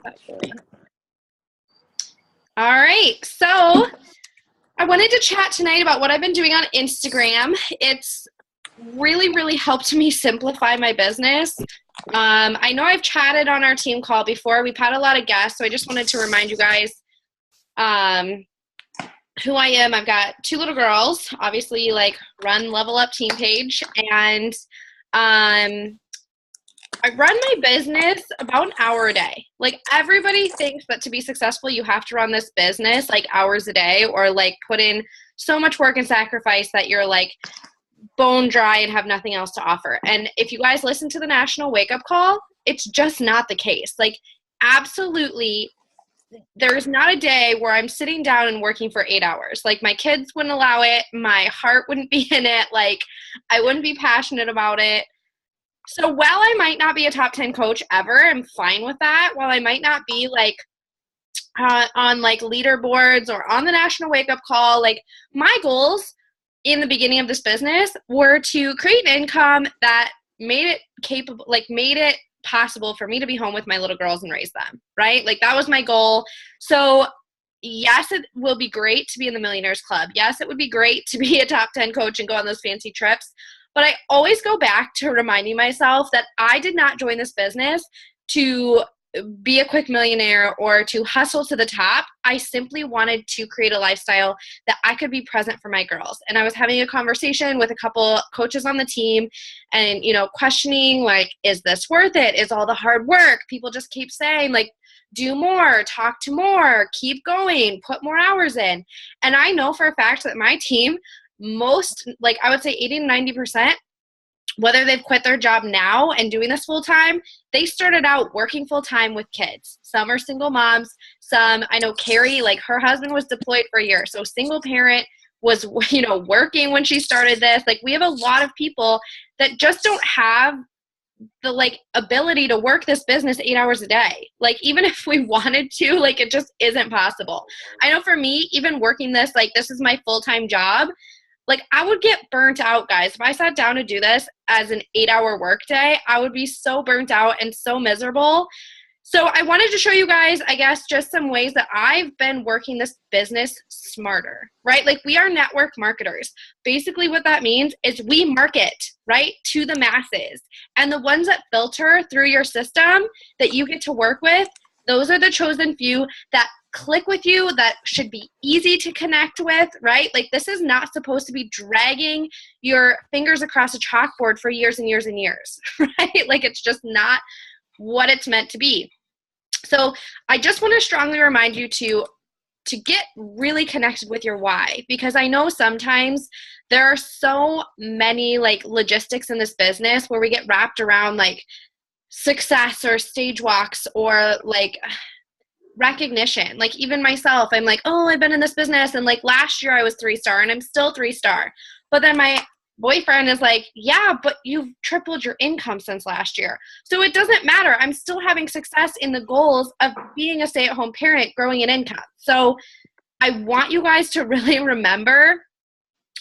actually. All right, so I wanted to chat tonight about what I've been doing on Instagram. It's really helped me simplify my business. I know I've chatted on our team call before. We've had a lot of guests, so I just wanted to remind you guys who I am. I've got 2 little girls, obviously, like, run Level Up team page, and I run my business about an hour a day. Like, everybody thinks that to be successful, you have to run this business like hours a day, or like put in so much work and sacrifice that you're like bone dry and have nothing else to offer. And if you guys listen to the National Wake Up Call, it's just not the case. Like, absolutely, there's not a day where I'm sitting down and working for 8 hours. Like, my kids wouldn't allow it. My heart wouldn't be in it. Like, I wouldn't be passionate about it. So while I might not be a top 10 coach ever, I'm fine with that. While I might not be like on like leaderboards or on the National Wake Up Call, like, my goals in the beginning of this business were to create an income that made it capable, like made it possible for me to be home with my little girls and raise them, right? Like, that was my goal. So yes, it will be great to be in the Millionaires Club. Yes, it would be great to be a top 10 coach and go on those fancy trips. But I always go back to reminding myself that I did not join this business to be a quick millionaire or to hustle to the top. I simply wanted to create a lifestyle that I could be present for my girls. And I was having a conversation with a couple coaches on the team and, you know, questioning, like, is this worth it? Is all the hard work? People just keep saying, like, do more, talk to more, keep going, put more hours in. And I know for a fact that my team, most, like, I would say 80 to 90%, whether they've quit their job now and doing this full time, they started out working full time with kids. Some are single moms. Some, I know Carrie, like, her husband was deployed for a year. So single parent, was, you know, working when she started this. Like, we have a lot of people that just don't have the, like, ability to work this business 8 hours a day. Like, even if we wanted to, like, it just isn't possible. I know for me, even working this, like, this is my full-time job, like, I would get burnt out, guys. If I sat down to do this as an 8-hour workday, I would be so burnt out and so miserable. So I wanted to show you guys, I guess, just some ways that I've been working this business smarter, right? Like, we are network marketers. Basically what that means is we market, right, to the masses. And the ones that filter through your system that you get to work with, those are the chosen few that click with you, that should be easy to connect with, right? Like, this is not supposed to be dragging your fingers across a chalkboard for years and years and years, right? Like, it's just not what it's meant to be. So I just want to strongly remind you to get really connected with your why, because I know sometimes there are so many, like, logistics in this business where we get wrapped around, like, success or stage walks or, like, recognition. Like, even myself, I'm like, oh, I've been in this business, and, like, last year I was 3-star and I'm still 3-star. But then my boyfriend is like, yeah, but you've tripled your income since last year. So it doesn't matter. I'm still having success in the goals of being a stay-at-home parent, growing an income. So I want you guys to really remember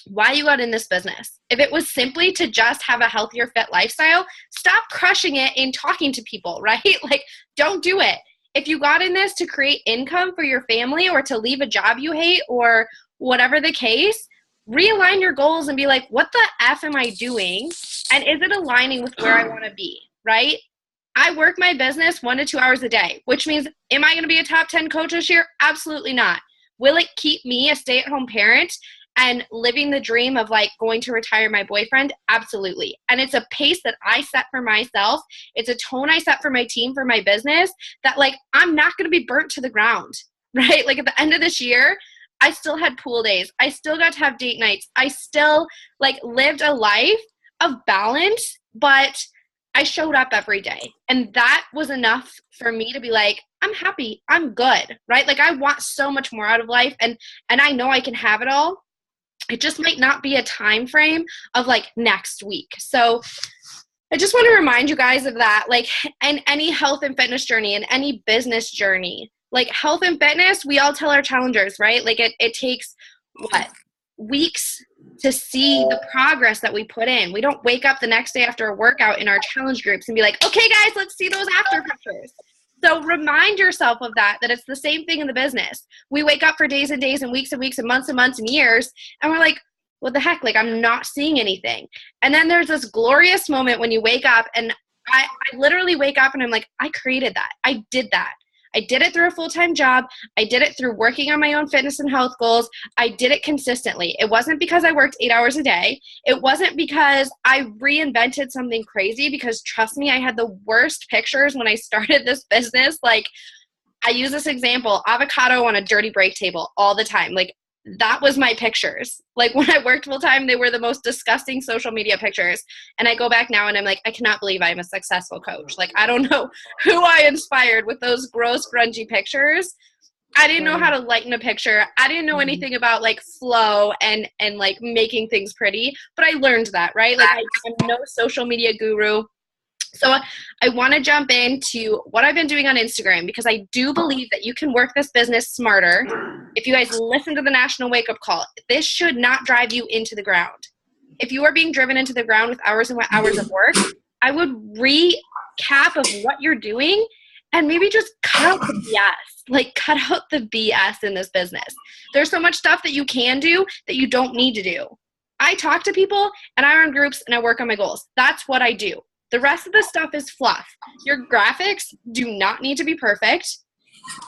why you got in this business. If it was simply to just have a healthier, fit lifestyle, stop crushing it in talking to people, right? Like, don't do it. If you got in this to create income for your family or to leave a job you hate or whatever the case, realign your goals and be like, what the F am I doing? And is it aligning with where I want to be, right? I work my business 1 to 2 hours a day, which means, am I going to be a top 10 coach this year? Absolutely not. Will it keep me a stay-at-home parent and living the dream of, like, going to retire my boyfriend? Absolutely. And it's a pace that I set for myself. It's a tone I set for my team, for my business, that, like, I'm not going to be burnt to the ground, right? Like, at the end of this year, I still had pool days. I still got to have date nights. I still, like, lived a life of balance, but I showed up every day. And that was enough for me to be like, I'm happy. I'm good, right? Like, I want so much more out of life, and I know I can have it all. It just might not be a time frame of, like, next week. So I just want to remind you guys of that. Like, in any health and fitness journey, in any business journey, like, health and fitness, we all tell our challengers, right? Like, it takes, what, weeks to see the progress that we put in. We don't wake up the next day after a workout in our challenge groups and be like, okay, guys, let's see those after pictures. So remind yourself of that it's the same thing in the business. We wake up for days and days and weeks and months and years, and we're like, what the heck? Like, I'm not seeing anything. And then there's this glorious moment when you wake up, and I literally wake up and I'm like, I created that. I did that. I did it through a full-time job. I did it through working on my own fitness and health goals. I did it consistently. It wasn't because I worked 8 hours a day. It wasn't because I reinvented something crazy, because trust me, I had the worst pictures when I started this business. Like, I use this example, avocado on a dirty break table all the time. Like, that was my pictures. Like, when I worked full time, they were the most disgusting social media pictures. And I go back now and I'm like, I cannot believe I'm a successful coach. Like, I don't know who I inspired with those gross, grungy pictures. I didn't know how to lighten a picture. I didn't know anything about like flow and like making things pretty, but I learned that, right? Like, I'm no social media guru. So I want to jump into what I've been doing on Instagram, because I do believe that you can work this business smarter. If you guys listen to the National Wake Up Call, this should not drive you into the ground. If you are being driven into the ground with hours and hours of work, I would recap of what you're doing and maybe just cut out the BS. Like, cut out the BS in this business. There's so much stuff that you can do that you don't need to do. I talk to people and I run groups and I work on my goals. That's what I do. The rest of the stuff is fluff. Your graphics do not need to be perfect.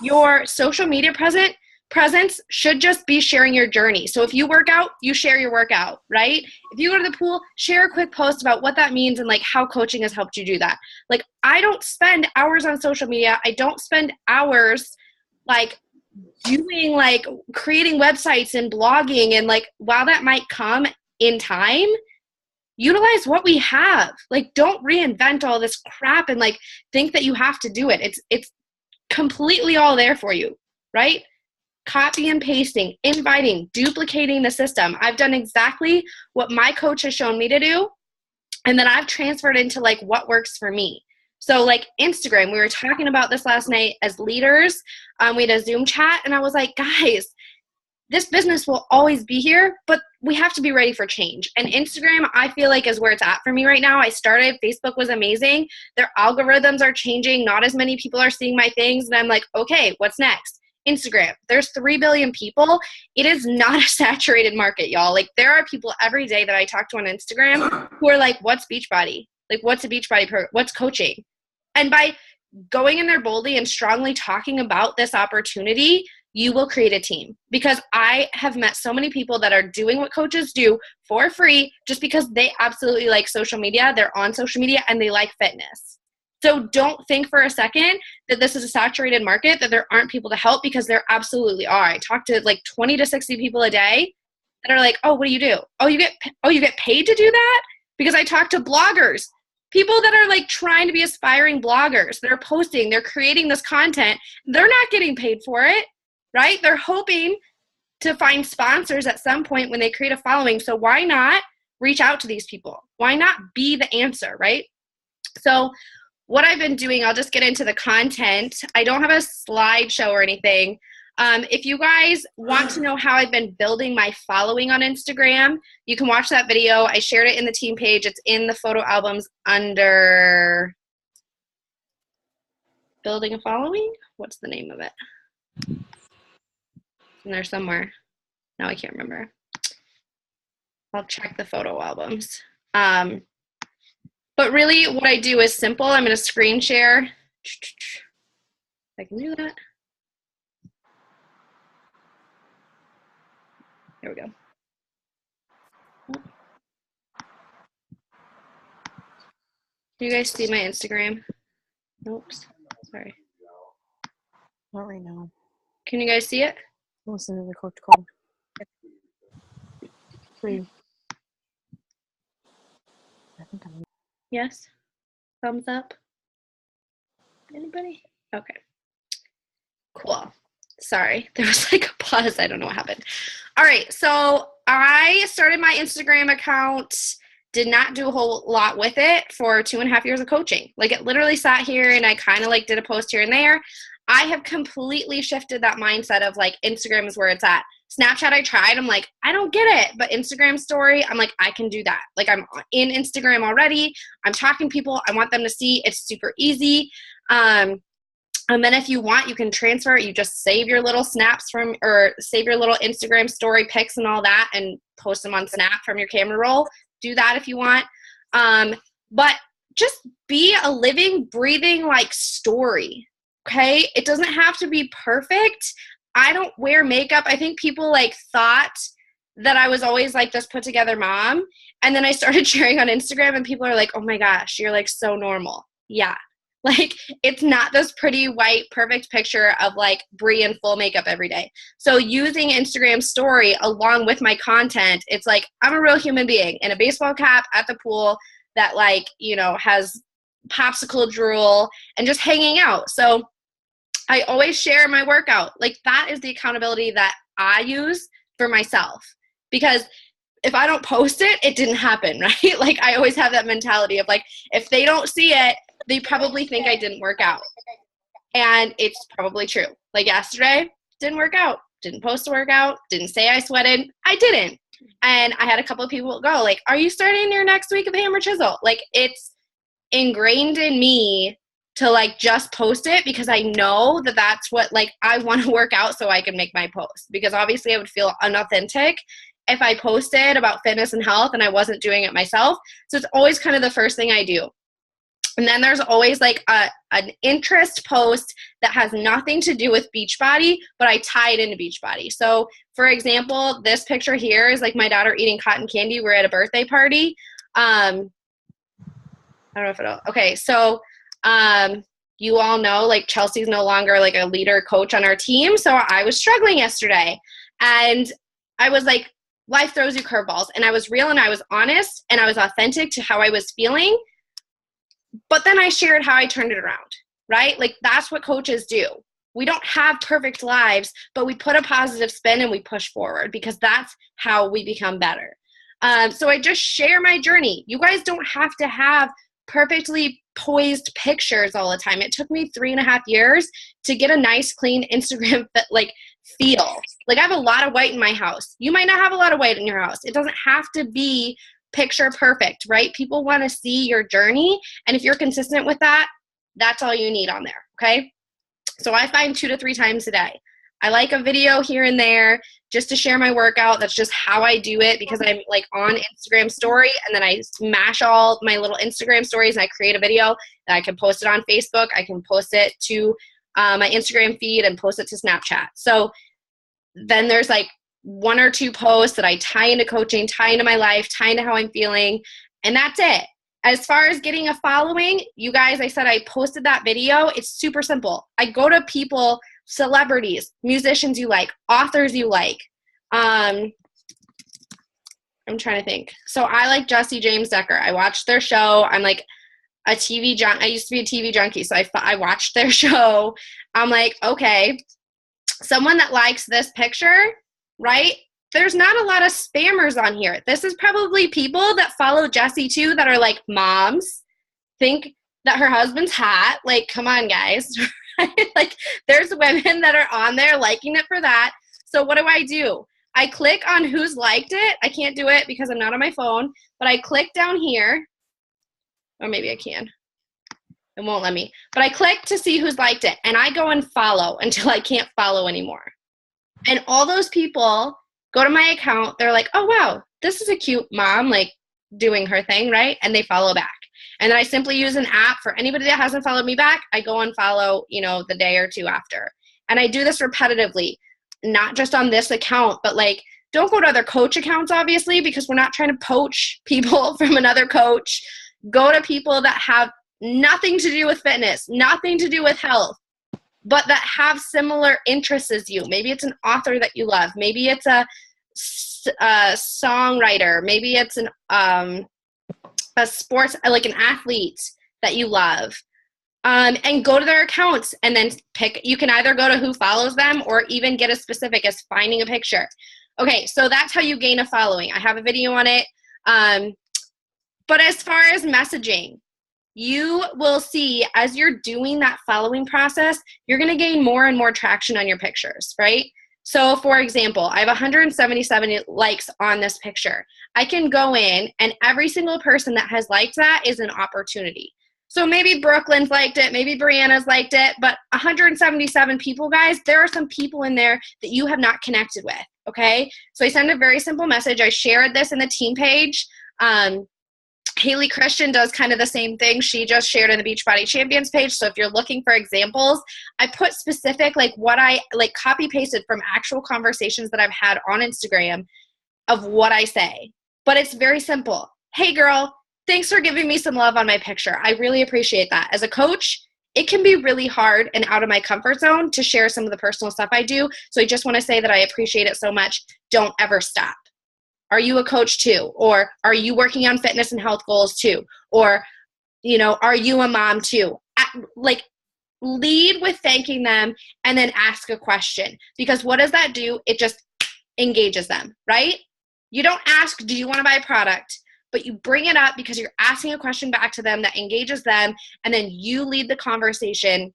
Your social media presence should just be sharing your journey. So if you work out, you share your workout, right? If you go to the pool, share a quick post about what that means and like how coaching has helped you do that. Like, I don't spend hours on social media. I don't spend hours like doing like creating websites and blogging, and like, while that might come in time, utilize what we have. Like, don't reinvent all this crap and like think that you have to do it. It's completely all there for you, right? Copy and pasting, inviting, duplicating the system. I've done exactly what my coach has shown me to do, and then I've transferred into like what works for me. So like Instagram, we were talking about this last night as leaders. We had a Zoom chat, and I was like, guys, this business will always be here, but we have to be ready for change. And Instagram, I feel like, is where it's at for me right now. I started, Facebook was amazing. Their algorithms are changing. Not as many people are seeing my things. And I'm like, okay, what's next? Instagram. There's 3 billion people. It is not a saturated market, y'all. Like, there are people every day that I talk to on Instagram who are like, what's Beachbody? Like, what's a Beachbody what's coaching? And by going in there boldly and strongly talking about this opportunity, you will create a team. Because I have met so many people that are doing what coaches do for free just because they absolutely like social media. They're on social media and they like fitness. So don't think for a second that this is a saturated market, that there aren't people to help, because there absolutely are. I talk to like 20 to 60 people a day that are like, oh, what do you do? Oh, you get paid to do that? Because I talk to bloggers, people that are like trying to be aspiring bloggers. They're posting, they're creating this content. They're not getting paid for it, right? They're hoping to find sponsors at some point when they create a following. So why not reach out to these people? Why not be the answer, right? So what I've been doing, I'll just get into the content. I don't have a slideshow or anything. If you guys want to know how I've been building my following on Instagram, you can watch that video. I shared it in the team page. It's in the photo albums under Building a Following. What's the name of it? It's in there somewhere. Now I can't remember. I'll check the photo albums. But really what I do is simple. I'm going to screen share. If I can do that. There we go. Do you guys see my Instagram? Oops. Sorry. Not right now. Can you guys see it? Listen to the coach call. Free. I think I'm. Yes? Thumbs up? Anybody? Okay. Cool. Sorry. There was like a pause. I don't know what happened. All right. So I started my Instagram account, did not do a whole lot with it for 2.5 years of coaching. Like, it literally sat here and I kind of like did a post here and there. I have completely shifted that mindset of like, Instagram is where it's at. Snapchat, I tried. I'm like, I don't get it. But Instagram story, I'm like, I can do that. Like, I'm in Instagram already. I'm talking to people. I want them to see. It's super easy. And then if you want, you can transfer it. You just save your little snaps or save your little Instagram story pics and all that and post them on Snap from your camera roll. Do that if you want. But just be a living, breathing like story, okay? It doesn't have to be perfect. I don't wear makeup. I think people like thought that I was always like this put together mom. And then I started sharing on Instagram and people are like, oh my gosh, you're like so normal. Yeah. Like, it's not this pretty white, perfect picture of like Bree in full makeup every day. So using Instagram story along with my content, it's like, I'm a real human being in a baseball cap at the pool that like, you know, has popsicle drool and just hanging out. So I always share my workout. Like, that is the accountability that I use for myself, because if I don't post it, it didn't happen, right? Like, I always have that mentality of like, if they don't see it, they probably think I didn't work out. And it's probably true. Like yesterday, didn't work out, didn't post a workout, didn't say I sweated. I didn't. And I had a couple of people go like, are you starting your next week of hammer chisel? Like, it's ingrained in me to like just post it because I know that that's what like I want to work out so I can make my post, because obviously I would feel unauthentic if I posted about fitness and health and I wasn't doing it myself. So it's always kind of the first thing I do. And then there's always like an interest post that has nothing to do with Beachbody, but I tie it into Beachbody. So for example, this picture here is like my daughter eating cotton candy. We're at a birthday party. I don't know if it'll, okay. So you all know like Chelsea's no longer like a leader coach on our team. So I was struggling yesterday and I was like, life throws you curveballs. And I was real and I was honest and I was authentic to how I was feeling. But then I shared how I turned it around, right? Like, that's what coaches do. We don't have perfect lives, but we put a positive spin and we push forward, because that's how we become better. So I just share my journey. You guys don't have to have perfectly poised pictures all the time. It took me 3.5 years to get a nice, clean Instagram like feel. Like, I have a lot of white in my house. You might not have a lot of white in your house. It doesn't have to be picture perfect, right? People want to see your journey. And if you're consistent with that, that's all you need on there. Okay. So I find 2 to 3 times a day. I like a video here and there just to share my workout. That's just how I do it, because I'm like on Instagram story and then I smash all my little Instagram stories and I create a video that I can post it on Facebook. I can post it to my Instagram feed and post it to Snapchat. So then there's like 1 or 2 posts that I tie into coaching, tie into my life, tie into how I'm feeling, and that's it. As far as getting a following, you guys, I said I posted that video. It's super simple. I go to people, celebrities, musicians you like, authors you like. I'm trying to think. So I like Jesse James Decker. I watched their show. I'm like a TV junkie. I used to be a TV junkie, so I watched their show. I'm like, okay, someone that likes this picture, right? There's not a lot of spammers on here. This is probably people that follow Jessie too that are like moms, think that her husband's hot. Like, come on, guys. Like, there's women that are on there liking it for that. So what do? I click on who's liked it. I can't do it because I'm not on my phone, but I click down here, or maybe I can. It won't let me. But I click to see who's liked it, and I go and follow until I can't follow anymore. And all those people go to my account. They're like, oh, wow, this is a cute mom, like doing her thing, right? And they follow back. And then I simply use an app for anybody that hasn't followed me back. I go and follow, the day or 2 after. And I do this repetitively, not just on this account, but like, don't go to other coach accounts, obviously, because we're not trying to poach people from another coach. Go to people that have nothing to do with fitness, nothing to do with health, but that have similar interests as you. Maybe it's an author that you love. Maybe it's a songwriter. Maybe it's a sports, like an athlete that you love. And go to their accounts and then pick. You can either go to who follows them or even get as specific as finding a picture. Okay, so that's how you gain a following. I have a video on it. But as far as messaging, you will see as you're doing that following process, you're going to gain more and more traction on your pictures, right? So for example, I have 177 likes on this picture. I can go in and every single person that has liked that is an opportunity. So maybe Brooklyn's liked it, maybe Brianna's liked it, but 177 people, guys, there are some people in there that you have not connected with, okay? So I send a very simple message. I shared this in the team page. Haley Christian does kind of the same thing. She just shared in the Beachbody Champions page. So if you're looking for examples, I put specific, like what I like copy pasted from actual conversations that I've had on Instagram of what I say. But it's very simple. Hey girl, thanks for giving me some love on my picture. I really appreciate that. As a coach, it can be really hard and out of my comfort zone to share some of the personal stuff I do. So I just want to say that I appreciate it so much. Don't ever stop. Are you a coach too? Or are you working on fitness and health goals too? Or, you know, are you a mom too? Like, lead with thanking them and then ask a question. Because what does that do? It just engages them, right? You don't ask, do you want to buy a product? But you bring it up because you're asking a question back to them that engages them, and then you lead the conversation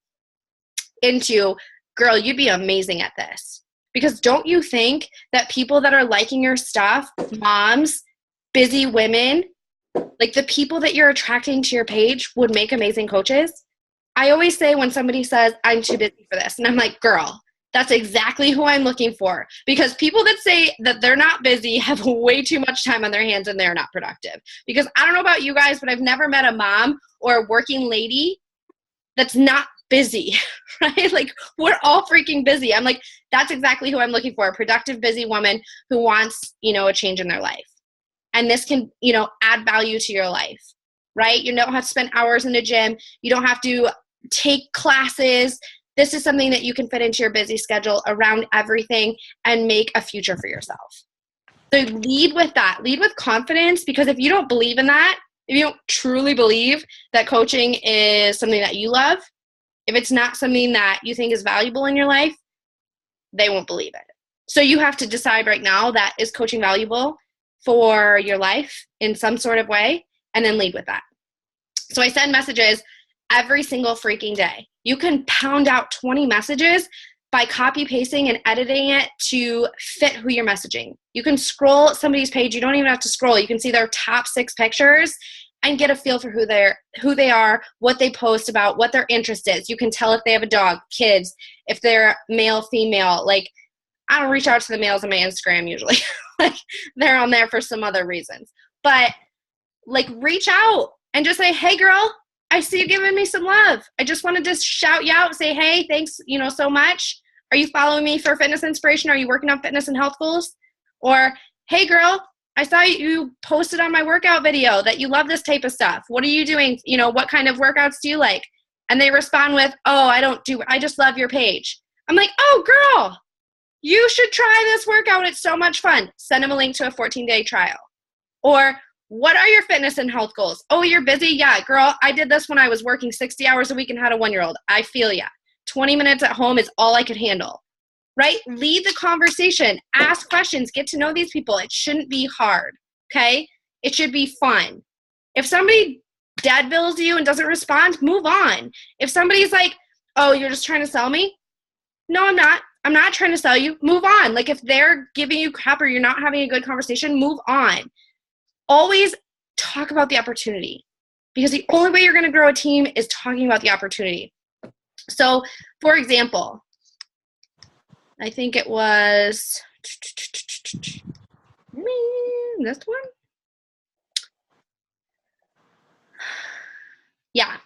into, girl, you'd be amazing at this. Because don't you think that people that are liking your stuff, moms, busy women, like the people that you're attracting to your page would make amazing coaches? I always say when somebody says, I'm too busy for this, and I'm like, girl, that's exactly who I'm looking for. Because people that say that they're not busy have way too much time on their hands and they're not productive. Because I don't know about you guys, but I've never met a mom or a working lady that's not busy, right? Like, we're all freaking busy. I'm like, that's exactly who I'm looking for, a productive, busy woman who wants, you know, a change in their life. And this can, you know, add value to your life, right? You don't have to spend hours in the gym. You don't have to take classes. This is something that you can fit into your busy schedule around everything and make a future for yourself. So lead with that. Lead with confidence, because if you don't believe in that, if you don't truly believe that coaching is something that you love, if it's not something that you think is valuable in your life, they won't believe it. So you have to decide right now, that is coaching valuable for your life in some sort of way, and then lead with that. So I send messages every single freaking day. You can pound out 20 messages by copy pasting and editing it to fit who you're messaging. You can scroll somebody's page. You don't even have to scroll. You can see their top 6 pictures and get a feel for who they are, what they post about, what their interest is. You can tell if they have a dog, kids, if they're male, female. Like, I don't reach out to the males on my Instagram usually. Like, they're on there for some other reasons. But like, reach out and just say, hey girl, I see you giving me some love. I just wanted to shout you out, say, hey, thanks, you know, so much. Are you following me for fitness inspiration? Are you working on fitness and health goals? Or, hey girl, I saw you posted on my workout video that you love this type of stuff. What are you doing? You know, what kind of workouts do you like? And they respond with, oh, I just love your page. I'm like, oh girl, you should try this workout. It's so much fun. Send them a link to a 14-day trial. Or, what are your fitness and health goals? Oh, you're busy? Yeah, girl, I did this when I was working 60 hours a week and had a 1-year-old. I feel ya. 20 minutes at home is all I could handle, right? Lead the conversation. Ask questions. Get to know these people. It shouldn't be hard, okay? It should be fun. If somebody dead bills you and doesn't respond, move on. If somebody's like, oh, you're just trying to sell me? No, I'm not. I'm not trying to sell you. Move on. Like, if they're giving you crap or you're not having a good conversation, move on. Always talk about the opportunity, because the only way you're going to grow a team is talking about the opportunity. So, for example, I think it was this one. Yeah.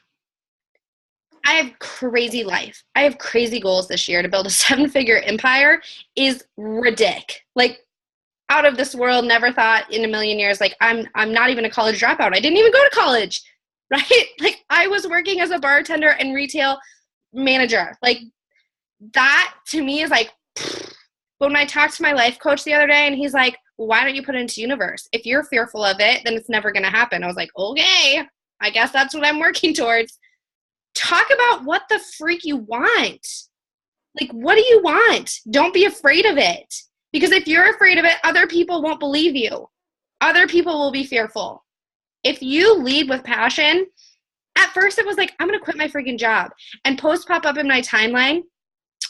I have crazy life. I have crazy goals this year. To build a 7-figure empire is ridiculous. Like, out of this world, never thought in a million years, like, I'm not even a college dropout. I didn't even go to college, right? Like, I was working as a bartender and retail manager. Like, that to me is like, when I talked to my life coach the other day and he's like, well, why don't you put it into universe? If you're fearful of it, then it's never going to happen. I was like, okay, I guess that's what I'm working towards. Talk about what the freak you want. Like, what do you want? Don't be afraid of it. Because if you're afraid of it, other people won't believe you. Other people will be fearful. If you lead with passion, at first it was like, I'm going to quit my freaking job. And posts pop up in my timeline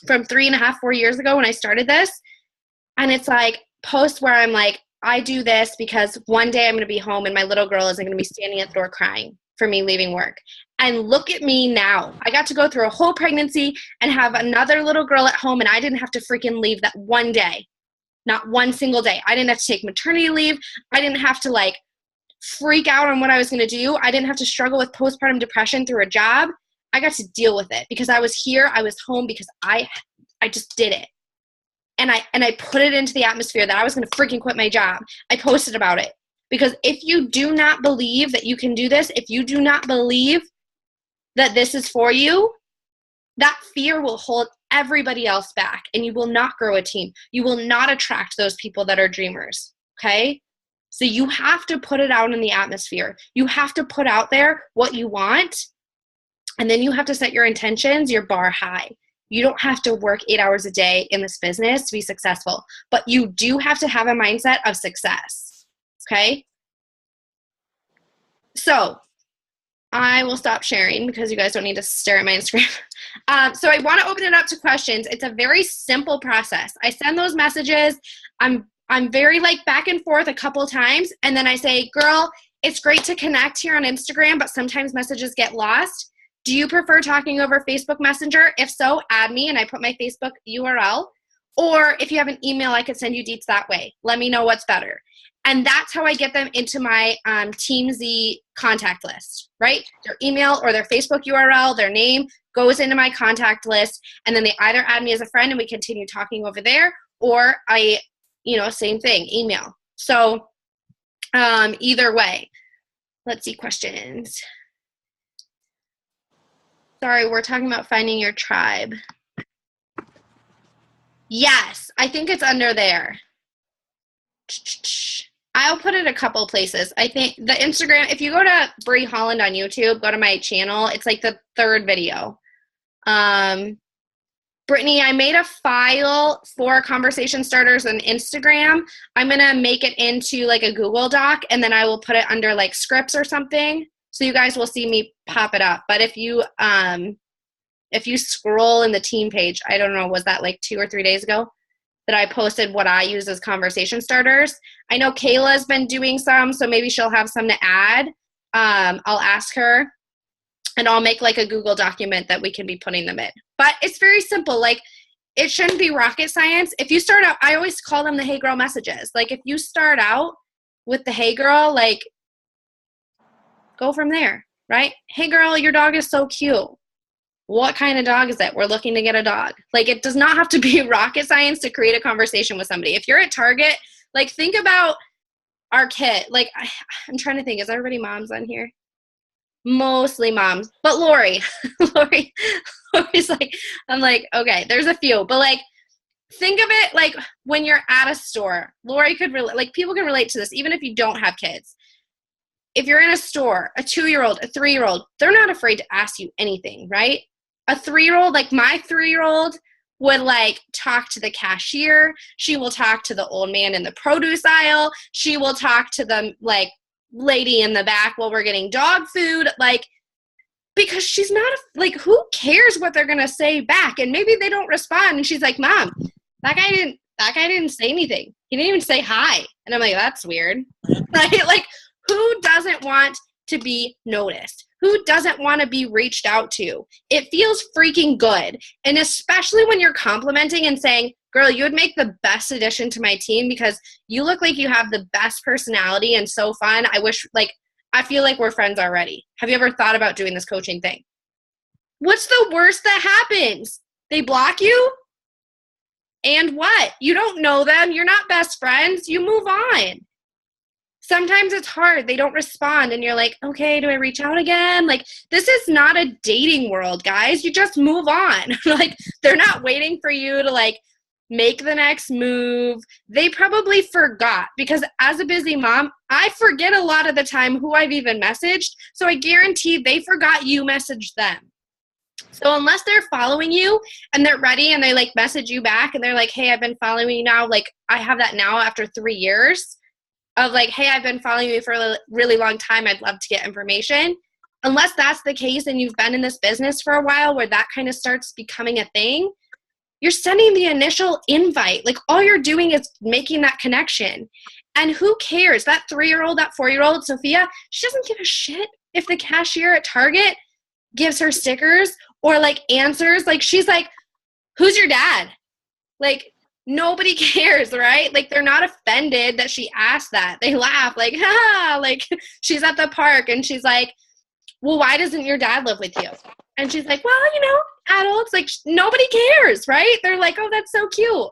from 3.5, 4 years ago when I started this. And it's like posts where I'm like, I do this because one day I'm going to be home and my little girl isn't going to be standing at the door crying for me leaving work. And look at me now. I got to go through a whole pregnancy and have another little girl at home, and I didn't have to freaking leave that one day. Not one single day. I didn't have to take maternity leave. I didn't have to like freak out on what I was going to do. I didn't have to struggle with postpartum depression through a job. I got to deal with it because I was here. I was home because I just did it. And I put it into the atmosphere that I was going to freaking quit my job. I posted about it because if you do not believe that you can do this, if you do not believe that this is for you, that fear will hold everybody else back, and you will not grow a team. You will not attract those people that are dreamers, okay? So you have to put it out in the atmosphere. You have to put out there what you want, and then you have to set your intentions, your bar high. You don't have to work 8 hours a day in this business to be successful, but you do have to have a mindset of success, okay? So I will stop sharing because you guys don't need to stare at my Instagram. So I want to open it up to questions. It's a very simple process. I send those messages. I'm very like back and forth a couple times. And then I say, girl, it's great to connect here on Instagram, but sometimes messages get lost. Do you prefer talking over Facebook Messenger? If so, add me and I put my Facebook URL. Or if you have an email, I could send you deets that way. Let me know what's better. And that's how I get them into my Team Z contact list, right? Their email or their Facebook URL, their name goes into my contact list. And then they either add me as a friend and we continue talking over there, or same thing, email. So either way. Let's see questions. Sorry, we're talking about finding your tribe. Yes, I think it's under there. I'll put it a couple places. I think the Instagram, if you go to Bree Holland on YouTube, go to my channel. It's like the third video. Brittany, I made a file for conversation starters on Instagram. I'm going to make it into like a Google Doc, and then I will put it under like scripts or something. So you guys will see me pop it up. But if you scroll in the team page, I don't know, was that like 2 or 3 days ago that I posted what I use as conversation starters? I know Kayla's been doing some, so maybe she'll have some to add. I'll ask her, and I'll make like a Google document that we can be putting them in. But it's very simple. Like, it shouldn't be rocket science. If you start out, I always call them the Hey Girl messages. Like, if you start out with the Hey Girl, like, go from there, right? Hey girl, your dog is so cute. What kind of dog is it? We're looking to get a dog. Like, it does not have to be rocket science to create a conversation with somebody. If you're at Target, like, think about our kid. Like, I'm trying to think, is everybody moms on here? Mostly moms, but Lori's like, I'm like, okay, there's a few, but like, think of it like when you're at a store. Lori could relate, like, people can relate to this, even if you don't have kids. If you're in a store, a 2-year-old, a 3-year-old, they're not afraid to ask you anything, right? A 3-year-old, like my 3-year-old, would like talk to the cashier. She will talk to the old man in the produce aisle. She will talk to the like lady in the back while we're getting dog food, like, because she's not like, who cares what they're gonna say back? And maybe they don't respond, and she's like, Mom, that guy didn't say anything. He didn't even say hi. And I'm like, that's weird, right? Like, who doesn't want to be noticed? Who doesn't want to be reached out to? It feels freaking good. And especially when you're complimenting and saying, girl, you would make the best addition to my team because you look like you have the best personality and so fun. I feel like we're friends already. Have you ever thought about doing this coaching thing? What's the worst that happens? They block you? And what? You don't know them. You're not best friends. You move on. Sometimes it's hard. They don't respond and you're like, okay, do I reach out again? Like, this is not a dating world, guys. You just move on. Like, they're not waiting for you to like make the next move. They probably forgot, because as a busy mom, I forget a lot of the time who I've even messaged. So I guarantee they forgot you messaged them. So unless they're following you and they're ready and they like message you back and they're like, hey, I've been following you now. Like, I have that now after 3 years. Of like, hey, I've been following you for a really long time. I'd love to get information. Unless that's the case and you've been in this business for a while where that kind of starts becoming a thing, you're sending the initial invite. Like, all you're doing is making that connection. And who cares? That 3-year-old, that 4-year-old, Sophia, she doesn't give a shit if the cashier at Target gives her stickers or like answers. Like she's like, who's your dad? Like nobody cares, right? Like they're not offended that she asked that. They laugh like, ha, like she's at the park and she's like, well, why doesn't your dad live with you? And she's like, well, you know, adults, like nobody cares, right? They're like, oh, that's so cute.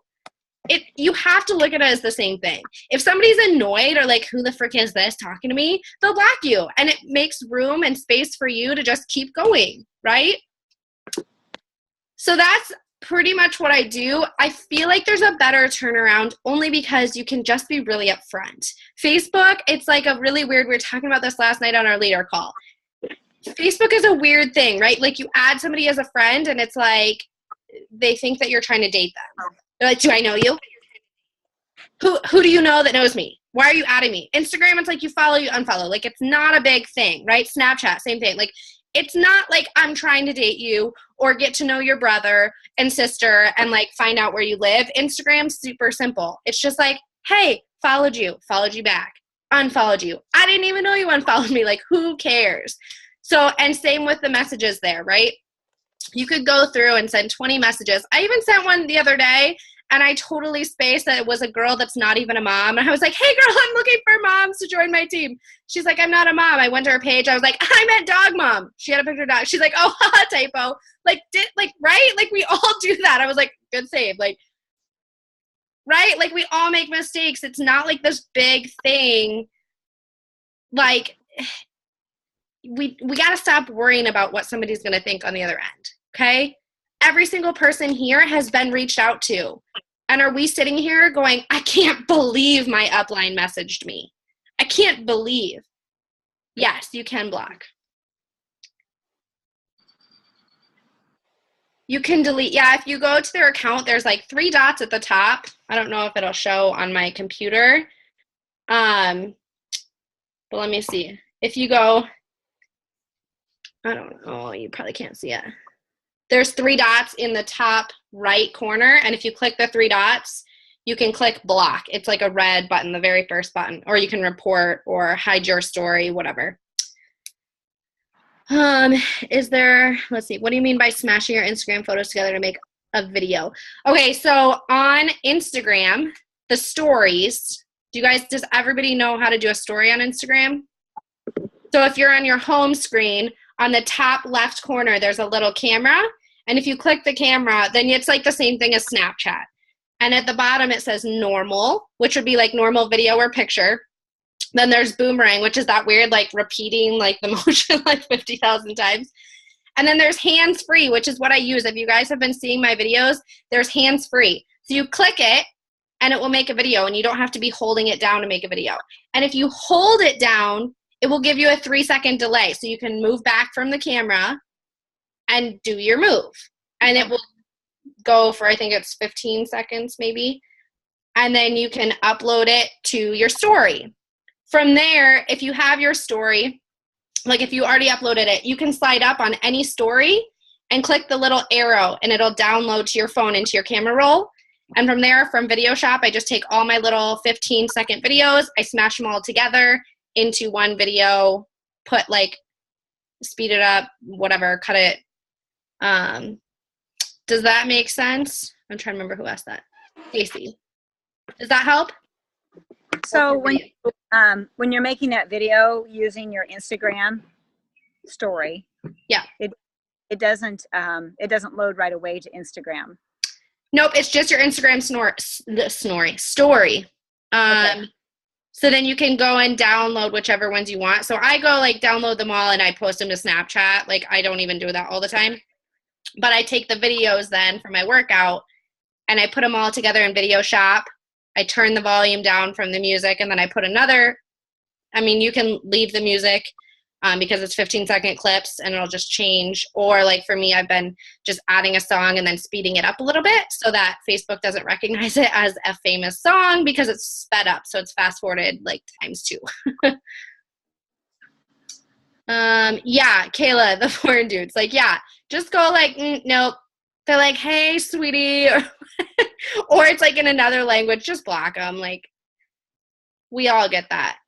You have to look at it as the same thing. If somebody's annoyed or like, who the frick is this talking to me? They'll block you. And it makes room and space for you to just keep going, right? So that's pretty much what I do. I feel like there's a better turnaround only because you can just be really upfront. Facebook, it's like a really weird, we were talking about this last night on our leader call. Facebook is a weird thing, right? Like you add somebody as a friend and it's like, they think that you're trying to date them. They're like, do I know you? Who do you know that knows me? Why are you adding me? Instagram, it's like you follow, you unfollow. Like it's not a big thing, right? Snapchat, same thing. Like it's not like I'm trying to date you or get to know your brother and sister and like find out where you live. Instagram's super simple. It's just like, hey, followed you back, unfollowed you. I didn't even know you unfollowed me. Like who cares? So, and same with the messages there, right? You could go through and send 20 messages. I even sent one the other day and I totally spaced that it was a girl that's not even a mom. And I was like, hey girl, I'm looking for moms to join my team. She's like, I'm not a mom. I went to her page. I was like, I meant dog mom. She had a picture of dog. She's like, oh, haha, typo. Like, right? Like we all do that. I was like, good save. Like, right? Like we all make mistakes. It's not like this big thing. Like we got to stop worrying about what somebody's going to think on the other end. Okay. Every single person here has been reached out to. And are we sitting here going, I can't believe my upline messaged me. I can't believe. Yes, you can block. You can delete. Yeah, if you go to their account, there's like 3 dots at the top. I don't know if it'll show on my computer. But let me see. If you go, I don't know, you probably can't see it. There's 3 dots in the top right corner, and if you click the 3 dots, you can click block. It's like a red button, the very first button, or you can report or hide your story, whatever. Let's see, what do you mean by smashing your Instagram photos together to make a video? Okay, so on Instagram, the stories, does everybody know how to do a story on Instagram? So if you're on your home screen, on the top left corner, there's a little camera. And if you click the camera, then it's like the same thing as Snapchat. And at the bottom, it says normal, which would be like normal video or picture. Then there's boomerang, which is that weird, like repeating like the motion like 50,000 times. And then there's hands-free, which is what I use. If you guys have been seeing my videos, there's hands-free. So you click it and it will make a video and you don't have to be holding it down to make a video. And if you hold it down, it will give you a 3-second delay. So you can move back from the camera and do your move. And it will go for, I think it's 15 seconds maybe. And then you can upload it to your story. From there, if you have your story, like if you already uploaded it, you can slide up on any story and click the little arrow and it'll download to your phone into your camera roll. And from there, from Video Shop, I just take all my little 15-second videos, I smash them all together into one video, put like, speed it up, whatever, cut it. Does that make sense? I'm trying to remember who asked that. Stacy. Does that help? So when you're making that video using your Instagram story, yeah, it doesn't load right away to Instagram. Nope, it's just your Instagram story. Okay. So then you can go and download whichever ones you want. So I go like download them all and I post them to Snapchat. Like I don't even do that all the time. But I take the videos then for my workout and I put them all together in Video Shop. I turn the volume down from the music and then I put you can leave the music because it's 15-second clips and it'll just change. Or like for me, I've been just adding a song and then speeding it up a little bit so that Facebook doesn't recognize it as a famous song because it's sped up. So it's fast forwarded like ×2. Yeah, Kayla, the foreign dudes, like, yeah, just go like, nope. They're like, hey, sweetie, or it's like in another language, just block them. Like, we all get that.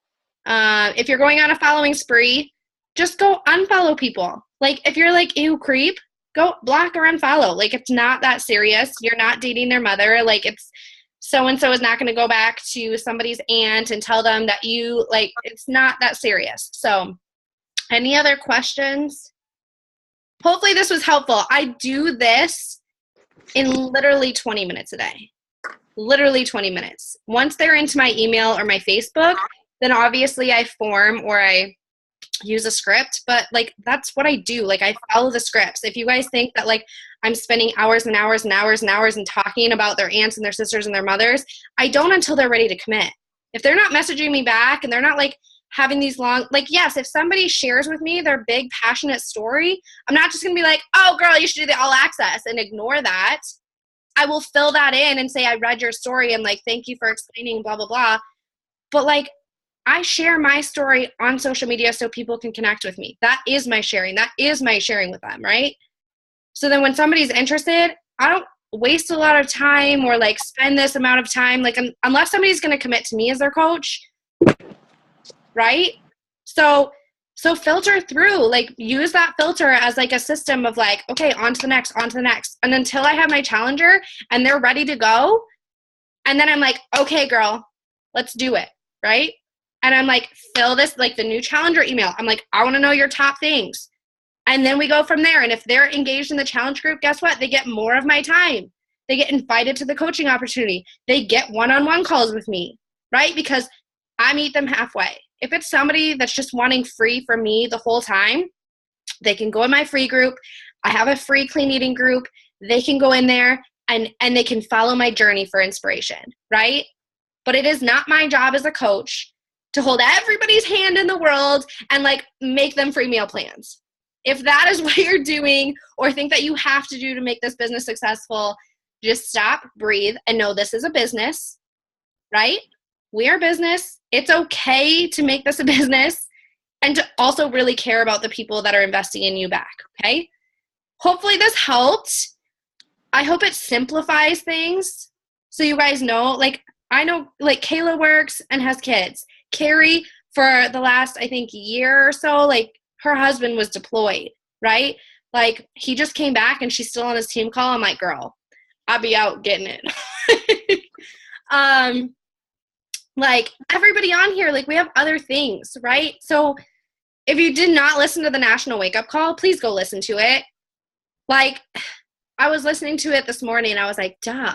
If you're going on a following spree, just go unfollow people. Like, if you're like, ew, creep, go block or unfollow. Like, it's not that serious. You're not dating their mother. Like, it's so-and-so is not going to go back to somebody's aunt and tell them that you, like, it's not that serious. So any other questions? Hopefully this was helpful. I do this in literally 20 minutes a day. Literally 20 minutes. Once they're into my email or my Facebook, then obviously I form or I use a script, but like that's what I do. Like I follow the scripts. If you guys think that like I'm spending hours and hours and hours and hours and talking about their aunts and their sisters and their mothers, I don't until they're ready to commit. If they're not messaging me back and they're not like having these long, like, yes, if somebody shares with me their big passionate story, I'm not just gonna be like, oh girl, you should do the all access and ignore that. I will fill that in and say, I read your story and like, thank you for explaining blah, blah, blah. But like, I share my story on social media so people can connect with me. That is my sharing. That is my sharing with them, right? So then when somebody's interested, I don't waste a lot of time or like spend this amount of time, like unless somebody's going to commit to me as their coach, right? So filter through, like use that filter as like a system of like, okay, on to the next. And until I have my challenger and they're ready to go. And then I'm like, okay, girl, let's do it, right? And I'm like, fill this, like the new challenger email. I'm like, I want to know your top things. And then we go from there. And if they're engaged in the challenge group, guess what? They get more of my time. They get invited to the coaching opportunity. They get one-on-one calls with me, right? Because I meet them halfway. If it's somebody that's just wanting free from me the whole time, they can go in my free group. I have a free clean eating group. They can go in there and they can follow my journey for inspiration, right? But it is not my job as a coach to hold everybody's hand in the world and like make them free meal plans. If that is what you're doing or think that you have to do to make this business successful, just stop, breathe, and know this is a business, right? We are business. It's okay to make this a business and to also really care about the people that are investing in you back, okay? Hopefully this helped. I hope it simplifies things so you guys know, like I know like Kayla works and has kids. Carrie, for the last, I think, year or so, like her husband was deployed, right? Like he just came back and she's still on his team call. I'm like, girl, I'll be out getting it. Like everybody on here, like we have other things, right? So if you did not listen to the National Wake Up Call, please go listen to it. Like I was listening to it this morning and I was like, duh.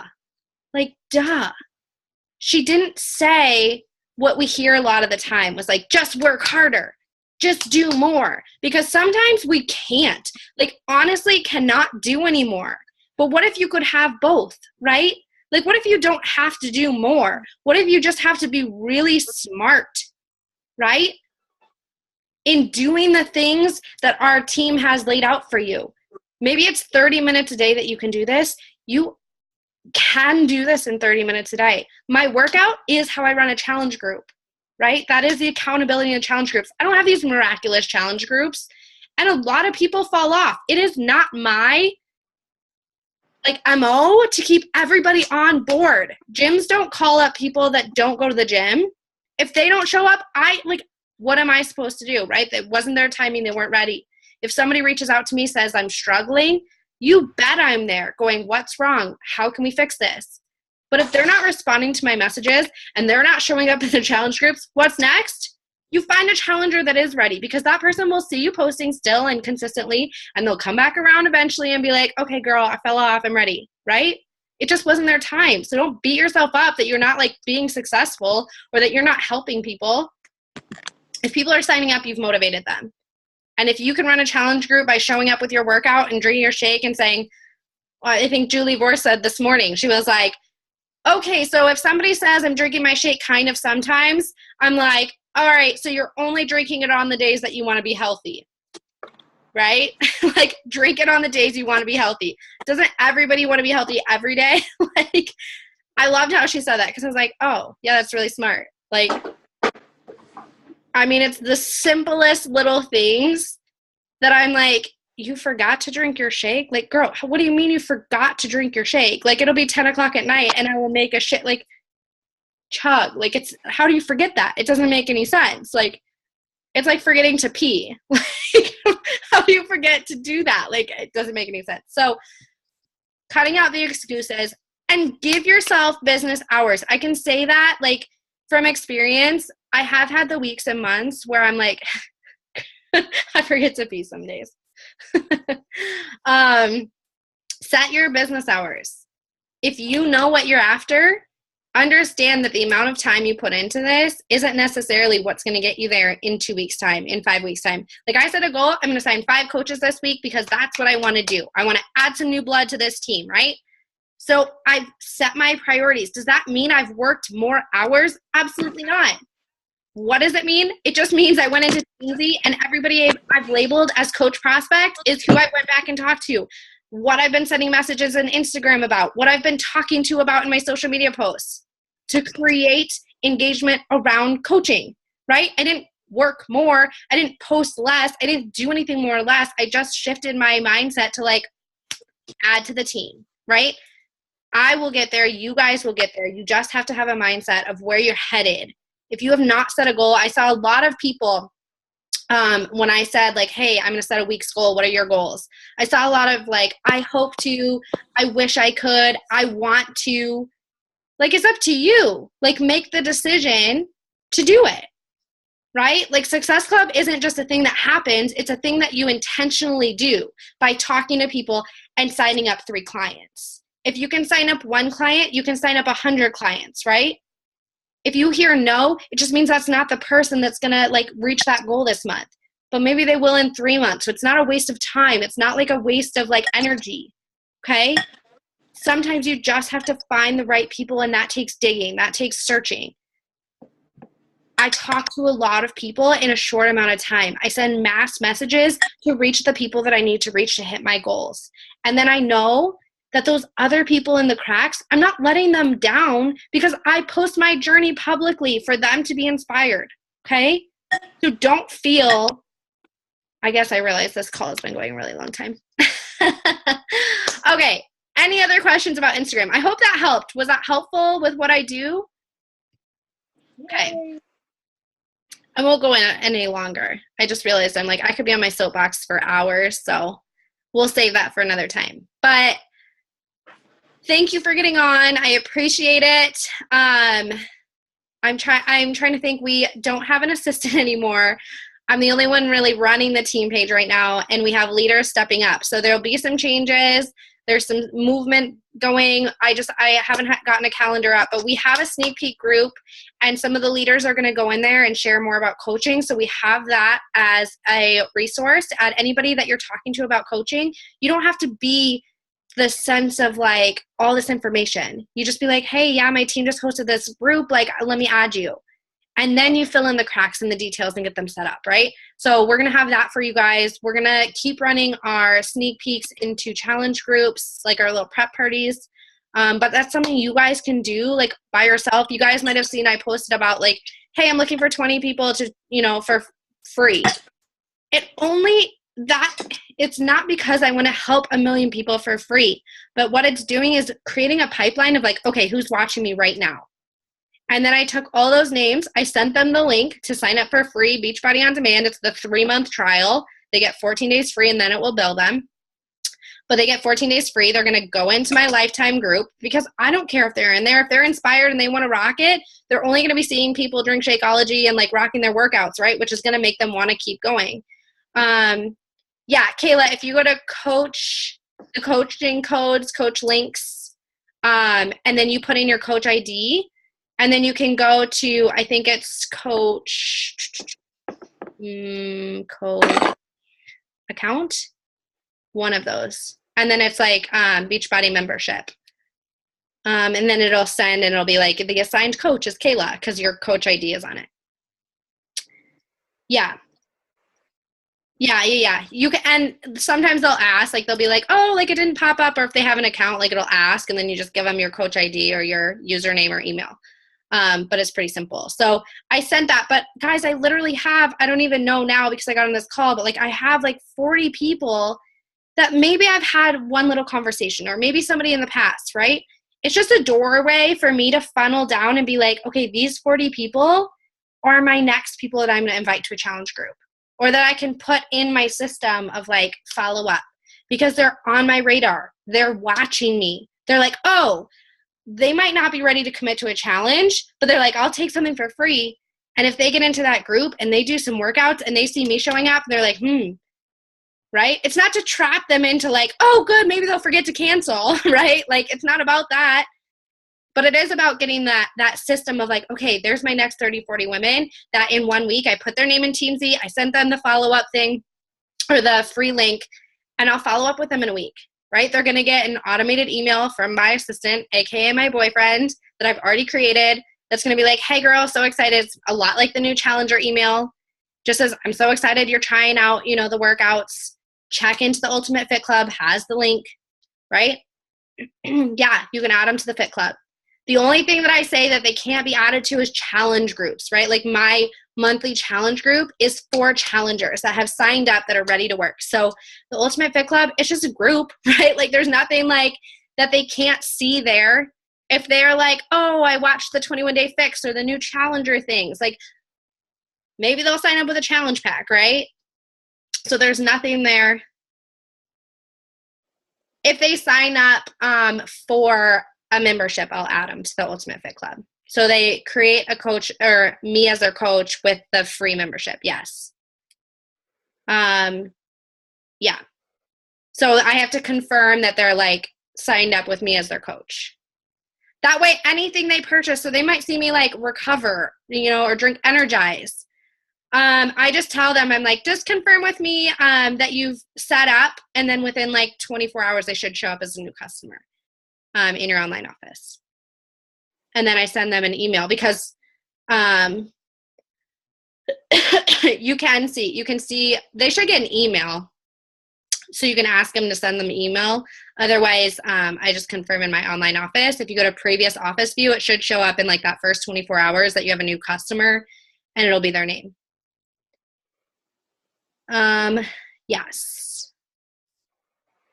She didn't say what we hear a lot of the time was like, just work harder, just do more. Because sometimes we can't, like honestly cannot do anymore. But what if you could have both, right? Like what if you don't have to do more? What if you just have to be really smart, right? In doing the things that our team has laid out for you. Maybe it's 30 minutes a day that you can do this. You can do this in 30 minutes a day. My workout is how I run a challenge group, right? That is the accountability in challenge groups. I don't have these miraculous challenge groups. And a lot of people fall off. It is not my MO to keep everybody on board. Gyms don't call up people that don't go to the gym. If they don't show up, what am I supposed to do, right? It wasn't their timing. They weren't ready. If somebody reaches out to me, says I'm struggling, you bet I'm there going, what's wrong? How can we fix this? But if they're not responding to my messages and they're not showing up in the challenge groups, what's next? You find a challenger that is ready because that person will see you posting still and consistently and they'll come back around eventually and be like, okay, girl, I fell off. I'm ready, right? It just wasn't their time. So don't beat yourself up that you're not being successful or that you're not helping people. If people are signing up, you've motivated them. And if you can run a challenge group by showing up with your workout and drinking your shake and saying, well, I think Julie Vore said this morning, she was like, okay, so if somebody says I'm drinking my shake kind of sometimes, I'm like, all right, so you're only drinking it on the days that you want to be healthy, right? Drink it on the days you want to be healthy. Doesn't everybody want to be healthy every day? I loved how she said that because I was like, oh, yeah, that's really smart. It's the simplest little things that I'm like, you forgot to drink your shake? Girl, what do you mean you forgot to drink your shake? It'll be 10 o'clock at night and I will make a chug. How do you forget that? It doesn't make any sense. It's like forgetting to pee. how do you forget to do that? Like, it doesn't make any sense. So cutting out the excuses and give yourself business hours. I can say that, like, from experience, I have had the weeks and months where I'm like, I forget to pee some days. Set your business hours. If you know what you're after, understand that the amount of time you put into this isn't necessarily what's going to get you there in 2 weeks' time, in 5 weeks' time. Like I set a goal, I'm going to sign 5 coaches this week because that's what I want to do. I want to add some new blood to this team, right? So I've set my priorities. Does that mean I've worked more hours? Absolutely not. What does it mean? It just means I went into Teamsy and everybody I've labeled as coach prospect is who I went back and talked to. What I've been sending messages on Instagram about, what I've been talking to about in my social media posts to create engagement around coaching, right? I didn't work more. I didn't post less. I didn't do anything more or less. I just shifted my mindset to like add to the team, right? I will get there. You guys will get there. You just have to have a mindset of where you're headed. If you have not set a goal, I saw a lot of people when I said like, hey, I'm going to set a week's goal. What are your goals? I saw a lot of like, I hope to, I wish I could, I want to. Like, it's up to you. Like, make the decision to do it, right? Like, Success Club isn't just a thing that happens. It's a thing that you intentionally do by talking to people and signing up 3 clients. If you can sign up 1 client, you can sign up 100 clients, right? If you hear no, it just means that's not the person that's going to, like, reach that goal this month. But maybe they will in 3 months. So it's not a waste of time. It's not, like, a waste of, like, energy, okay? Sometimes you just have to find the right people, and that takes digging. That takes searching. I talk to a lot of people in a short amount of time. I send mass messages to reach the people that I need to reach to hit my goals. And then I know that those other people in the cracks, I'm not letting them down because I post my journey publicly for them to be inspired, okay? So don't feel, I guess I realize this call has been going a really long time. Okay. Any other questions about Instagram? I hope that helped. Was that helpful with what I do? Okay. I won't go in any longer. I just realized I'm like, I could be on my soapbox for hours, so we'll save that for another time. But thank you for getting on. I appreciate it. I'm trying to think. We don't have an assistant anymore. I'm the only one really running the team page right now, and we have leaders stepping up. So there'll be some changes. There's some movement going. I haven't gotten a calendar up, but we have a sneak peek group, and some of the leaders are going to go in there and share more about coaching. So we have that as a resource to add anybody that you're talking to about coaching. You don't have to be the sense of like all this information. You just be like, hey, yeah, my team just hosted this group. Like, let me add you. And then you fill in the cracks and the details and get them set up, right? So we're going to have that for you guys. We're going to keep running our sneak peeks into challenge groups, like our little prep parties. But that's something you guys can do like by yourself. You guys might have seen I posted about like, hey, I'm looking for 20 people to, for free. It's not because I want to help 1 million people for free. But what it's doing is creating a pipeline of like, okay, who's watching me right now? And then I took all those names. I sent them the link to sign up for free Beachbody On Demand. It's the 3-month trial. They get 14 days free, and then it will bill them. But they get 14 days free. They're going to go into my lifetime group because I don't care if they're in there. If they're inspired and they want to rock it, they're only going to be seeing people drink Shakeology and like rocking their workouts, right? Which is going to make them want to keep going. Yeah, Kayla, if you go to coach, the coaching codes, coach links, and then you put in your coach ID, and then you can go to, I think it's coach account, one of those. And then it's like Beachbody membership. And then it'll send and it'll be like, the assigned coach is Kayla because your coach ID is on it. Yeah. Yeah. You can, and sometimes they'll ask, like they'll be like, oh, like it didn't pop up, or if they have an account, like it'll ask, and then you just give them your coach ID or your username or email. But it's pretty simple. So I sent that, but guys, I literally have, I don't even know now because I got on this call, but like I have like 40 people that maybe I've had one little conversation, or maybe somebody in the past, right? It's just a doorway for me to funnel down and be like, okay, these 40 people are my next people that I'm going to invite to a challenge group. or that I can put in my system of like follow up, because they're on my radar. They're watching me. They're like, oh, they might not be ready to commit to a challenge, but they're like, I'll take something for free. And if they get into that group and they do some workouts and they see me showing up, they're like, right? It's not to trap them into like, oh, good, maybe they'll forget to cancel, right? Like, it's not about that. But it is about getting that system of like, okay, there's my next 30, 40 women that in 1 week I put their name in Teamsy, I sent them the follow-up thing or the free link, and I'll follow up with them in a week, right? They're going to get an automated email from my assistant, aka my boyfriend, that I've already created. That's going to be like, hey girl, so excited. It's a lot like the new challenger email. Just as I'm so excited you're trying out, the workouts. Check into the Ultimate Fit Club, has the link, right? Yeah, you can add them to the Fit Club. The only thing that I say that they can't be added to is challenge groups, right? Like my monthly challenge group is for challengers that have signed up that are ready to work. So the Ultimate Fit Club, it's just a group, right? Like there's nothing like that they can't see there. If they're like, oh, I watched the 21-day fix or the new challenger things, like maybe they'll sign up with a challenge pack, right? So there's nothing there. If they sign up for a membership, I'll add them to the Ultimate Fit Club. So they create a coach or me as their coach with the free membership. Yes. Yeah. So I have to confirm that they're like signed up with me as their coach. That way, anything they purchase, so they might see me like recover, or drink Energize. I just tell them, I'm like, just confirm with me that you've set up, and then within like 24 hours, they should show up as a new customer in your online office. And then I send them an email because you can see, they should get an email. So you can ask them to send them an email. Otherwise, I just confirm in my online office. If you go to previous office view, it should show up in like that first 24 hours that you have a new customer, and it'll be their name. Yes.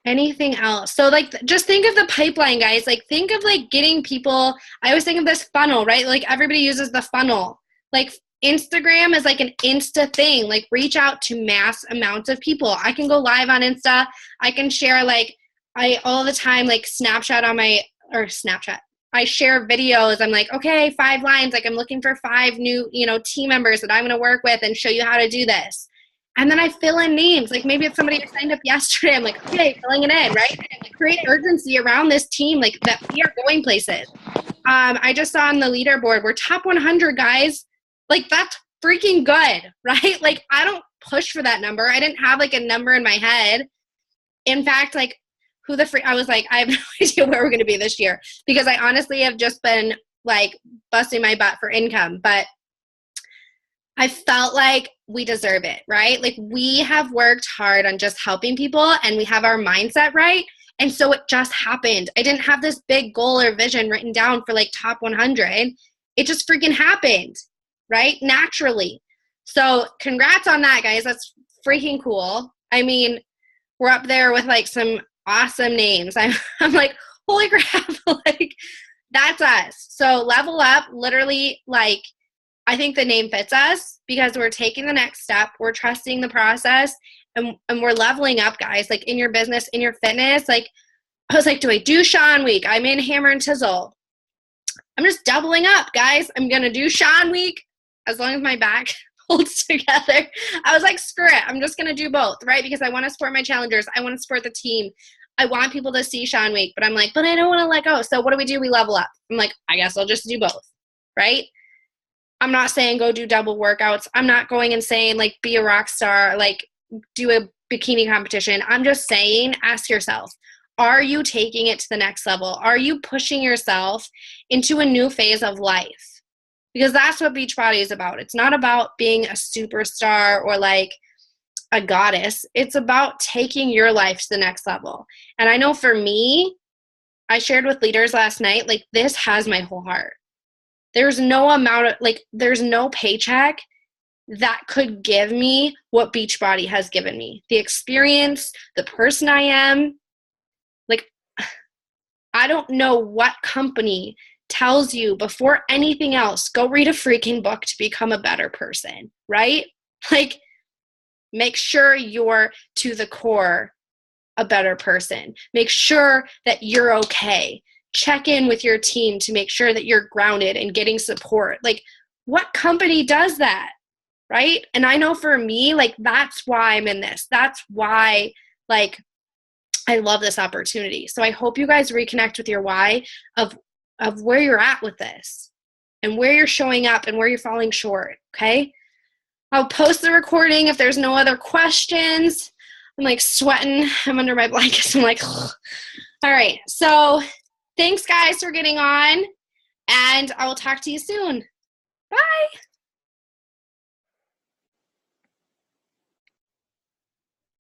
Anything else? So like, just think of the pipeline, guys. Like think of like getting people, I always think of this funnel, right? Like everybody uses the funnel. Like Instagram is like an Insta thing. Like reach out to mass amounts of people. I can go live on Insta. I can share like, all the time, like Snapchat. I share videos. I'm like, okay, 5 lines. Like I'm looking for 5 new, team members that I'm going to work with and show you how to do this. And then I fill in names. Like maybe it's somebody who signed up yesterday. I'm like, okay, filling it in, right? And create urgency around this team, like that we are going places. I just saw on the leaderboard, we're top 100 guys. Like that's freaking good, right? Like I don't push for that number. I didn't have like a number in my head. In fact, like I was like, I have no idea where we're going to be this year, because I honestly have just been like busting my butt for income, but I felt like we deserve it, right? Like we have worked hard on just helping people and we have our mindset right. And so it just happened. I didn't have this big goal or vision written down for like top 100. It just freaking happened, right? Naturally. So congrats on that, guys. That's freaking cool. I mean, we're up there with like some awesome names. I'm like, holy crap, like that's us. So level up, literally, like I think the name fits us because we're taking the next step. We're trusting the process and we're leveling up, guys, like in your business, in your fitness. Like I was like, do I do Sean Week? I'm in Hammer and Tizzle. I'm just doubling up, guys. I'm going to do Sean Week as long as my back holds together. I was like, screw it. I'm just going to do both, right? Because I want to support my challengers. I want to support the team. I want people to see Sean Week, but I'm like, but I don't want to let go. So what do? We level up. I'm like, I guess I'll just do both, right? I'm not saying go do double workouts. I'm not going and saying like be a rock star, like do a bikini competition. I'm just saying, ask yourself, are you taking it to the next level? Are you pushing yourself into a new phase of life? Because that's what Beachbody is about. It's not about being a superstar or like a goddess. It's about taking your life to the next level. And I know for me, I shared with leaders last night, like this has my whole heart. There's no amount of, like, there's no paycheck that could give me what Beachbody has given me. The experience, the person I am. Like, I don't know what company tells you before anything else, go read a freaking book to become a better person, right? Like, Make sure you're to the core a better person. Make sure that you're okay. Check in with your team to make sure that you're grounded and getting support. Like, what company does that, right? And I know for me, like, that's why I'm in this. That's why, like, I love this opportunity. So I hope you guys reconnect with your why of where you're at with this and where you're showing up and where you're falling short, okay? I'll post the recording if there's no other questions. I'm like sweating. I'm under my blankets. I'm like, ugh. All right. So thanks, guys, for getting on, and I will talk to you soon. Bye.